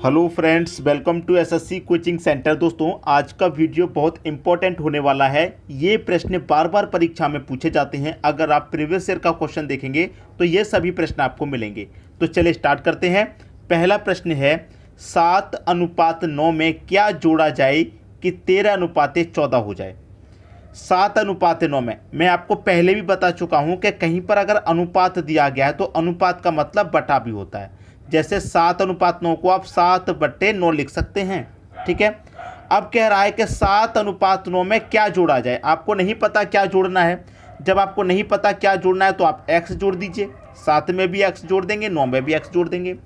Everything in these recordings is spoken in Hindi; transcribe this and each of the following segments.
Hello friends, welcome to SSC coaching centre. दोस्तों, आज का वीडियो बहुत इंपॉर्टेंट होने वाला है। ये प्रश्न बार बार परीक्षा में पूछे जाते हैं। अगर आप प्रीवियस ईयर का क्वेश्चन देखेंगे तो ये सभी प्रश्न आपको मिलेंगे। तो चलिए स्टार्ट करते हैं। पहला प्रश्न है 7:9 में क्या जोड़ा जाए कि 13:14 हो जाए। 7:9 में मैं आपको पहले भी बता चुका हूँ कि कहीं पर अगर अनुपात दिया गया है तो अनुपात का मतलब बटा भी होता है। जैसे 7:9 को आप 7/9 लिख सकते हैं। ठीक है, अब कह रहा है कि 7:9 में क्या जोड़ा जाए। आपको नहीं पता क्या जोड़ना है। जब आपको नहीं पता क्या जोड़ना है तो आप x जोड़ दीजिए। 7 में भी x जोड़ देंगे, 9 में भी x जोड़ देंगे।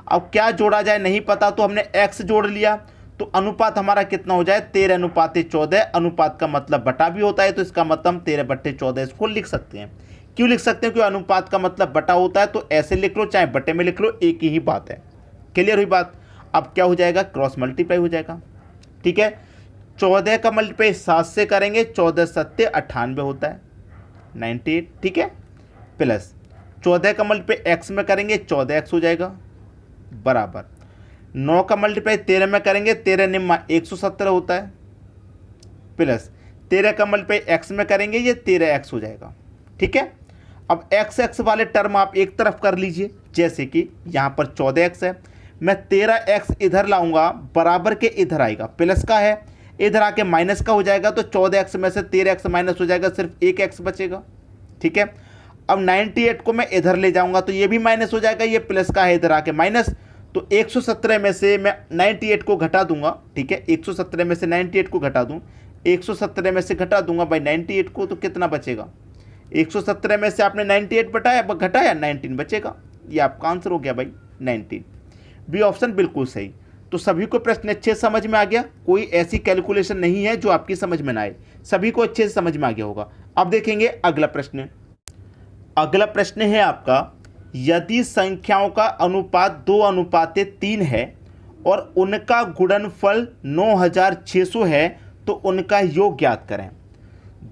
अब क्या जोड़ा जाए नहीं पता तो हमने x जोड़ लिया तो अनुपात हमारा कितना हो जाए 13:14। अनुपात का मतलब बटा भी होता है तो इसका मतलब हम 13/14 इसको लिख सकते हैं। क्यों लिख सकते हैं? क्योंकि अनुपात का मतलब बटा होता है तो ऐसे लिख लो चाहे बटे में लिख लो, एक ही बात है। क्लियर हुई बात? अब क्या हो जाएगा, क्रॉस मल्टीप्लाई हो जाएगा। ठीक है, 14 का मल्टीप्लाई 7 से करेंगे, 14 7 98 होता है 98। ठीक है, प्लस 14 का मल्टीप्लाई x में करेंगे 14x हो जाएगा, बराबर 9 का मल्टीप्लाई 13 में करेंगे 13 निम्मा 117 होता है, प्लस 13 का मल्टीप्लाई x में करेंगे ये 13x हो जाएगा। ठीक है, अब x वाले टर्म आप एक तरफ कर लीजिए। जैसे कि यहाँ पर 14x है, मैं 13x इधर लाऊंगा, बराबर के इधर आएगा, प्लस का है इधर आके माइनस का हो जाएगा तो 14x में से 13x माइनस हो जाएगा, सिर्फ एक x बचेगा। ठीक है, अब 98 को मैं इधर ले जाऊंगा तो ये भी माइनस हो जाएगा, ये प्लस का है इधर आके माइनस, तो 117 में से मैं 98 को घटा दूंगा। ठीक है, 117 में से 98 को घटा दूं, 117 में से घटा दूंगा भाई 98 को, तो कितना बचेगा? 117 में से आपने 98 बटाया घटाया 19 बचेगा। ये आपका आंसर हो गया भाई 19। बी ऑप्शन बिल्कुल सही। तो सभी को प्रश्न अच्छे समझ में आ गया? कोई ऐसी कैलकुलेशन नहीं है जो आपकी समझ में ना आए, सभी को अच्छे से समझ में आ गया होगा। अब देखेंगे अगला प्रश्न। अगला प्रश्न है आपका, यदि संख्याओं का अनुपात 2:3 है और उनका गुणनफल 9600 है तो उनका योग ज्ञात करें।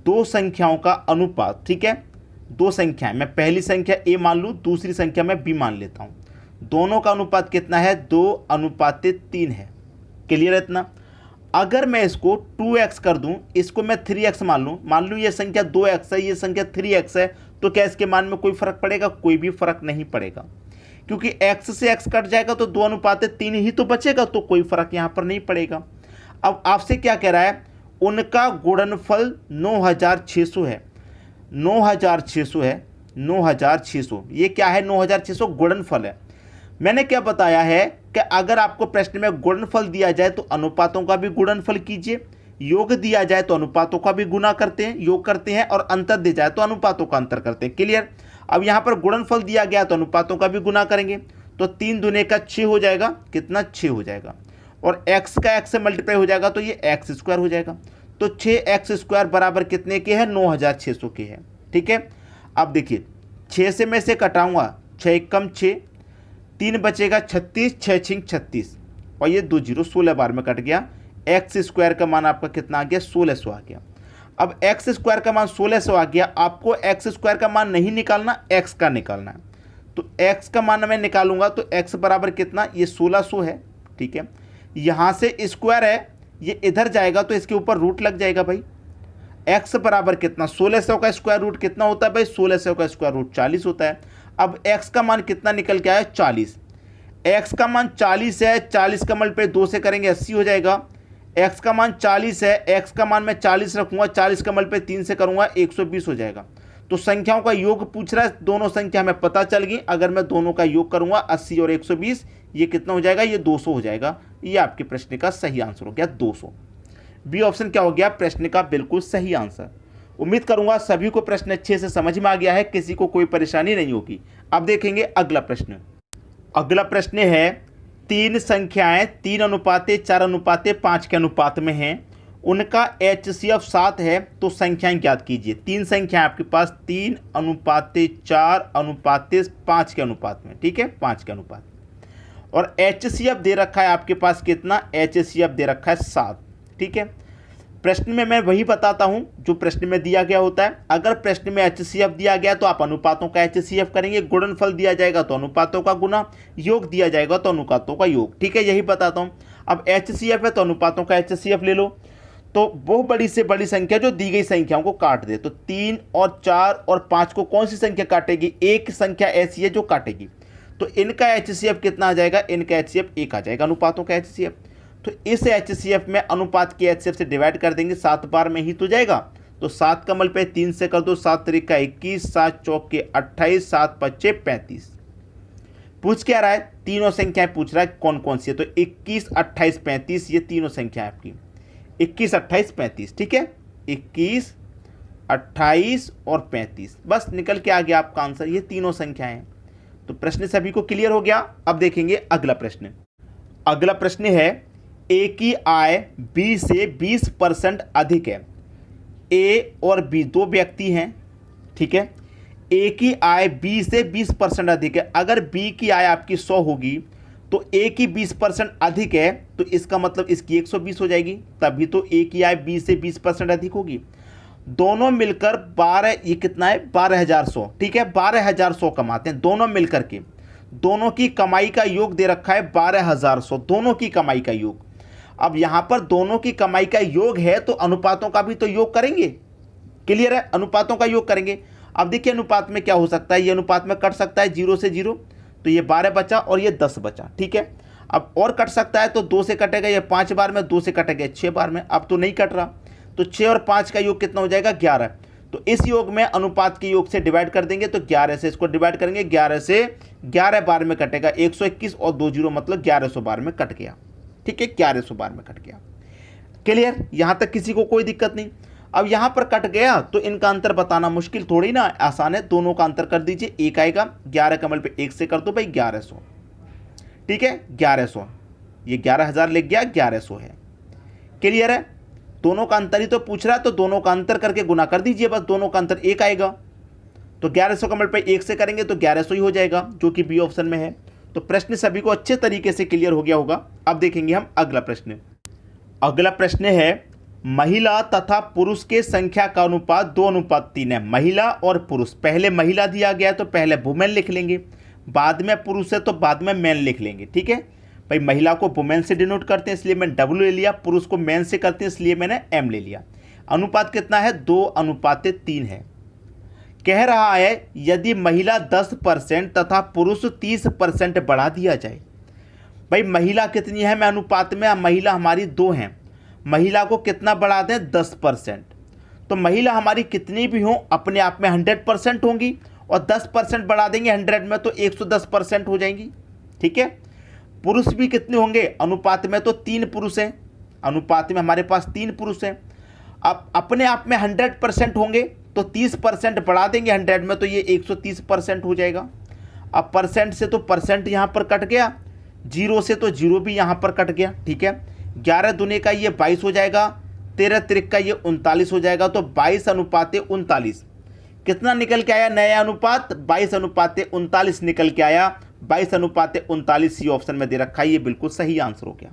दो संख्याओं का अनुपात, ठीक है, दो संख्याएं, मैं पहली संख्या a मान लूं, दूसरी संख्या मैं b मान लेता हूं। दोनों का अनुपात कितना है? 2:3 है। क्लियर है इतना? अगर मैं इसको 2x कर दूं, इसको मैं 3x मान लूं ये संख्या 2x है, ये संख्या 3x है, तो क्या इसके मान में कोई फर्क पड़ेगा? कोई भी फर्क नहीं पड़ेगा, क्योंकि x से x कट जाएगा तो 2:3 ही तो बचेगा, तो कोई फर्क यहां पर नहीं पड़ेगा। अब आपसे क्या कह रहा है? उनका गुणनफल 9600 है। 9600 है, 9600, ये क्या है? 9600 गुणनफल है। मैंने क्या बताया है कि अगर आपको प्रश्न में गुणनफल दिया जाए तो अनुपातों का भी गुणनफल कीजिए, योग दिया जाए तो अनुपातों का भी गुणा करते हैं, योग करते हैं, और अंतर दिया जाए तो अनुपातों का अंतर करते हैं। क्लियर? अब यहाँ पर गुणनफल दिया गया तो अनुपातों का भी गुणा करेंगे, तो 3 दूने का 6 हो जाएगा, कितना? 6 हो जाएगा, और x का x से मल्टीप्लाई हो जाएगा तो ये x² हो जाएगा, तो 6x² बराबर कितने के हैं? 9600 के हैं। ठीक है, अब देखिए 6 से मैं इसे कटाऊंगा, 6 एकम 6, 3 बचेगा 36, 6 छिंग 36, और ये 2 0 16 बार में कट गया। x² का मान आपका कितना आ गया? 1600 आ गया। अब x² का मान 1600 आ गया, आपको x² का मान नहीं निकालना, x का निकालना है। तो x का मान मैं निकालूंगा तो x बराबर कितना? ये 1600 है। ठीक है, यहाँ से स्क्वायर है, ये इधर जाएगा तो इसके ऊपर रूट लग जाएगा भाई। x बराबर कितना? 1600 का स्क्वायर रूट कितना होता है भाई? 1600 का स्क्वायर रूट 40 होता है। अब x का मान कितना निकल के आया? 40। x का मान 40 है, 40 का मल्टीप्लाई 2 से करेंगे 80 हो जाएगा। x का मान 40 है, x का मान मैं 40 रखूंगा, 40 का मल्टीप्लाई 3 से करूंगा 120 हो जाएगा। तो संख्याओं का योग पूछ रहा है, दोनों संख्या हमें पता चल गई। अगर मैं दोनों का योग करूंगा 80 और 120, ये कितना हो जाएगा? ये 200 हो जाएगा। ये आपके प्रश्न का सही आंसर हो गया 200। बी ऑप्शन क्या हो गया? प्रश्न का बिल्कुल सही आंसर। उम्मीद करूंगा सभी को प्रश्न अच्छे से समझ में आ गया है, किसी को कोई परेशानी नहीं होगी। अब देखेंगे अगला प्रश्न। अगला प्रश्न है, 3 संख्याएं 3:4:5 के अनुपात में हैं, उनका HCF 7 है, तो संख्याएं ज्ञात कीजिए। 3 संख्याएं आपके पास 3:4:5 के अनुपात में, ठीक है, 5 के अनुपात, और HCF दे रखा है आपके पास कितना? HCF दे रखा है 7। ठीक है, प्रश्न में मैं वही बताता हूं जो प्रश्न में दिया गया होता है। अगर प्रश्न में HCF दिया गया तो आप अनुपातों का HCF करेंगे, गुणनफल दिया जाएगा तो अनुपातों का गुना, योग दिया जाएगा तो अनुपातों का योग। ठीक है, यही बताता हूं। अब HCF है तो अनुपातों का HCF ले लो। तो वो बड़ी से बड़ी संख्या जो दी गई संख्याओं को काट दे, तो 3 और 4 और 5 को कौन सी संख्या काटेगी? एक संख्या ऐसी है जो काटेगी। तो इनका HCF कितना आ जाएगा? इनका HCF 1 आ जाएगा, अनुपातों का HCF। तो इस HCF में अनुपात के HCF से डिवाइड कर देंगे, 7 बार में ही तो जाएगा। तो 7 कमल पे 3 से कर दो, 7 त्रिक का 21, 7 चौक के 28, 7 पच्चे 35। पूछ क्या रहा है? तीनों संख्याएं पूछ रहा है कौन कौन सी है। तो 21, 28, 35 ये तीनों संख्याएं आपकी 21, 28, 35। ठीक है, 21, 28 और 35, बस निकल के आ गया आपका आंसर। ये तीनों संख्याएं हैं। तो प्रश्न सभी को क्लियर हो गया। अब देखेंगे अगला प्रश्न। अगला प्रश्न है, ए की आय बी से 20% अधिक है। ए और बी दो व्यक्ति हैं। ठीक है, ए की आय बी से 20% अधिक है। अगर बी की आय आपकी 100 होगी तो ए की 20% अधिक है, तो इसका मतलब इसकी 120 हो जाएगी, तभी तो ए की आय बी से 20% अधिक होगी। दोनों मिलकर 12, ये कितना है? 12,100। ठीक है, 12,100 कमाते हैं दोनों मिलकर के। दोनों की कमाई का योग दे रखा है 12,100, दोनों की कमाई का योग। अब यहां पर दोनों की कमाई का योग है तो अनुपातों का भी तो योग करेंगे। क्लियर है, अनुपातों का योग करेंगे। अब देखिए अनुपात में क्या हो सकता है, ये अनुपात में कट सकता है 0 से 0, तो ये 12 बचा और ये 10 बचा। ठीक है, अब और कट सकता है तो 2 से कटेगा, ये 5 बार में, 2 से कटेगा 6 बार में। अब तो नहीं कट रहा, तो 6 और 5 का योग कितना हो जाएगा? 11। तो इस योग में अनुपात के योग से डिवाइड कर देंगे, तो 11 से इसको डिवाइड करेंगे, 11 से 11 बार में कटेगा, 121 और 2 जीरो मतलब 1100 बार में कट गया। ठीक है, 1100 बार में कट गया। क्लियर, यहां तक किसी को कोई दिक्कत नहीं। अब यहां पर कट गया तो इनका अंतर बताना मुश्किल थोड़ी ना, आसान है। दोनों का अंतर कर दीजिए, एक आएगा, 11 कमल पे 1 से कर दो भाई 1100। ठीक है, 1100, ये 11,000 लिख गया, 1100 है। क्लियर है, दोनों का अंतर ही तो पूछ रहा है, तो दोनों का अंतर करके गुना कर दीजिए, बस दोनों का अंतर 1 आएगा। तो 1100 कमल पे 1 से करेंगे तो 1100 ही हो जाएगा, जो कि बी ऑप्शन में है। तो प्रश्न सभी को अच्छे तरीके से क्लियर हो गया होगा। अब देखेंगे हम अगला प्रश्न। अगला प्रश्न है, महिला तथा पुरुष के संख्या का अनुपात 2:3 है। महिला और पुरुष, पहले महिला दिया गया तो पहले वुमेन लिख लेंगे, बाद में पुरुष है तो बाद में मैन लिख लेंगे। ठीक है भाई, महिला को वुमेन से डिनोट करते हैं इसलिए मैंने W ले लिया, पुरुष को मैन से करते हैं इसलिए मैंने M ले लिया। अनुपात कितना है? 2:3 है। कह रहा है यदि महिला 10% तथा पुरुष 30% बढ़ा दिया जाए। भाई महिला कितनी है? मैं अनुपात में, महिला हमारी 2 हैं, महिला को कितना बढ़ा दें? 10%। तो महिला हमारी कितनी भी हो अपने आप में 100% होंगी, और 10% बढ़ा देंगे 100 में तो 110% हो जाएंगी। ठीक है, पुरुष भी कितने होंगे? अनुपात में तो 3 पुरुष हैं, अनुपात में हमारे पास 3 पुरुष हैं। अब अपने आप में 100% होंगे तो 30% बढ़ा देंगे 100 में तो ये 130% हो जाएगा। अब परसेंट से तो परसेंट यहाँ पर कट गया, 0 से तो 0 भी यहाँ पर कट गया। ठीक है, 11 दूने का ये 22 हो जाएगा, 13 त्रिक का ये 39 हो जाएगा। तो 22:39 कितना निकल के आया? नया अनुपात 22:39 निकल के आया। 22:39 सी ऑप्शन में दे रखा है, ये बिल्कुल सही आंसर हो गया।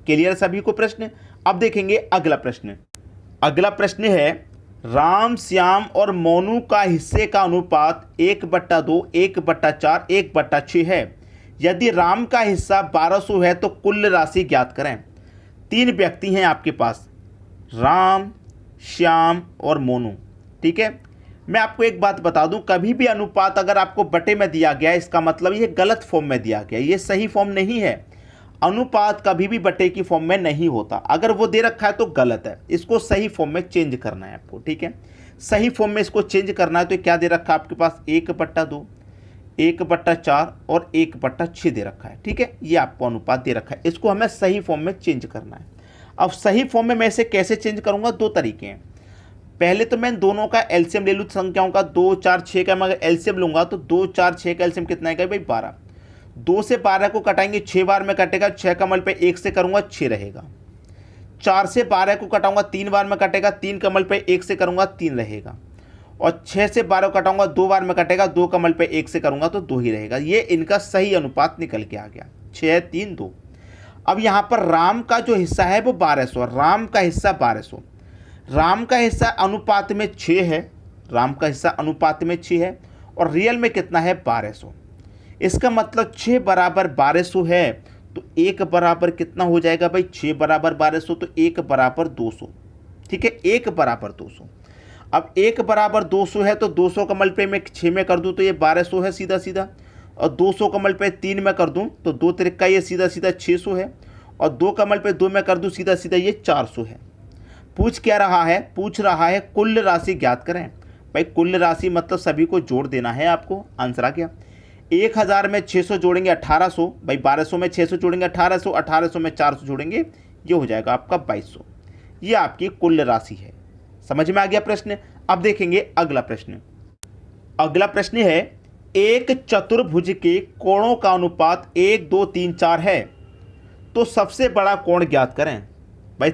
क्लियर सभी को प्रश्न? अब देखेंगे अगला प्रश्न। अगला प्रश्न है, राम, श्याम और मोनू का हिस्से का अनुपात 1/2, 1/4, 1/6 है। यदि राम का हिस्सा 1200 है तो कुल राशि ज्ञात करें। 3 व्यक्ति हैं आपके पास, राम, श्याम और मोनू। ठीक है, मैं आपको एक बात बता दूं, कभी भी अनुपात अगर आपको बटे में दिया गया है इसका मतलब ये गलत फॉर्म में दिया गया, ये सही फॉर्म नहीं है। अनुपात कभी भी बटे की फॉर्म में नहीं होता, अगर वो दे रखा है तो गलत है, इसको सही फॉर्म में चेंज करना है आपको। ठीक है, सही फॉर्म में इसको चेंज करना है। तो क्या दे रखा है आपके पास? 1/2, 1/4 और 1/6 दे रखा है। ठीक है, ये आपको अनुपात दे रखा है, इसको हमें सही फॉर्म में चेंज करना है। अब सही फॉर्म में मैं इसे कैसे चेंज करूंगा? 2 तरीके हैं। पहले तो मैं दोनों का एलसीएम ले लूँ संख्याओं का, 2, 4, 6 का मैं अगर एलसीएम लूंगा तो 2, 4, 6 का एलसीएम कितना है भाई? 12। 2 से 12 को कटाएंगे, 6 बार में कटेगा, 6 कमल पे 1 से करूंगा 6 रहेगा। 4 से 12 को कटाऊंगा 3 बार में कटेगा, 3 कमल पे 1 से करूंगा 3 रहेगा। और 6 से 12 को कटाऊंगा 2 बार में कटेगा, 2 कमल पे 1 से करूंगा तो 2 ही रहेगा। ये इनका सही अनुपात निकल के आ गया, 6, 3, 2। अब यहाँ पर राम का जो हिस्सा है वो 1200, राम का हिस्सा 1200। राम का हिस्सा अनुपात में 6 है, राम का हिस्सा अनुपात में 6 है और रियल में कितना है 1200। इसका मतलब 6 बराबर 1200 है तो 1 बराबर कितना हो जाएगा भाई, 6 बराबर 1200 तो 1 बराबर 200। ठीक है, 1 बराबर 200। अब 1 बराबर 200 है तो 200 का मल्टीप्लाई में 6 में कर दूं तो ये 1200 है सीधा सीधा, और 200 का मल्टीप्लाई 3 में कर दूं तो 2 त्रिका ये सीधा सीधा 600 है, और 2 का मल्टीप्लाई 2 में कर दूं सीधा सीधा ये 400 है। पूछ क्या रहा है, पूछ रहा है कुल राशि ज्ञात करें। भाई कुल राशि मतलब सभी को जोड़ देना है आपको। आंसर आ गया। 1000 में 600 जोड़ेंगे 1800, भाई 1200 में 600 जोड़ेंगे 1800, 1800 में 400 जोड़ेंगे ये हो जाएगा आपका 2200। ये आपकी कुल राशि है। समझ में आ गया प्रश्न। अब देखेंगे अगला प्रश्न। अगला प्रश्न है, एक चतुर्भुज के कोणों का अनुपात 1 2 3 4 है तो सबसे बड़ा कोण ज्ञात करें। भाई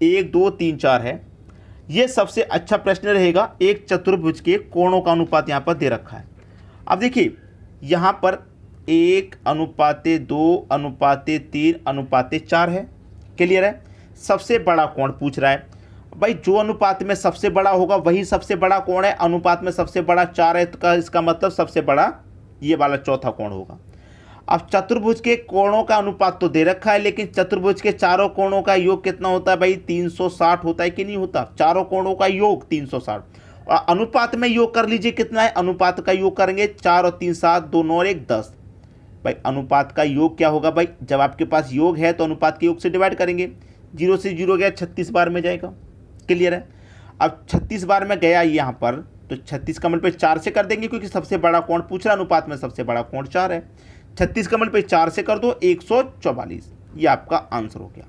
1 2 3 4 है, ये सबसे अच्छा प्रश्न रहेगा। एक चतुर्भुज के कोणों का अनुपात यहाँ पर दे रखा है। अब देखिए यहाँ पर 1:2:3:4 है। क्लियर है। सबसे बड़ा कोण पूछ रहा है। भाई जो अनुपात में सबसे बड़ा होगा वही सबसे बड़ा कोण है। अनुपात में सबसे बड़ा 4 है तो इसका मतलब सबसे बड़ा ये वाला चौथा कोण होगा। अब चतुर्भुज के कोणों का अनुपात तो दे रखा है, लेकिन चतुर्भुज के चारों कोणों का योग कितना होता है भाई, 360 होता है कि नहीं होता। चारों कोणों का योग 360, और अनुपात में योग कर लीजिए कितना है, अनुपात का योग करेंगे 4 और 3 7, 2 9 और 1 10। भाई अनुपात का योग क्या होगा भाई, जब आपके पास योग है तो अनुपात के योग से डिवाइड करेंगे। 0 से 0 गया 36 बार में जाएगा। क्लियर है। अब 36 बार में गया यहाँ पर तो 36 का मल्टीप्लाई 4 से कर देंगे, क्योंकि सबसे बड़ा कोण पूछ रहा, अनुपात में सबसे बड़ा कोण 4 है। 36 का मल्टीप्लाई 4 से कर दो 144। ये आपका आंसर हो गया।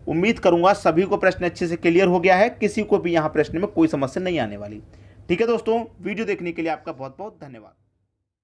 उम्मीद करूंगा सभी को प्रश्न अच्छे से क्लियर हो गया है, किसी को भी यहाँ प्रश्न में कोई समस्या नहीं आने वाली। ठीक है दोस्तों, वीडियो देखने के लिए आपका बहुत बहुत धन्यवाद।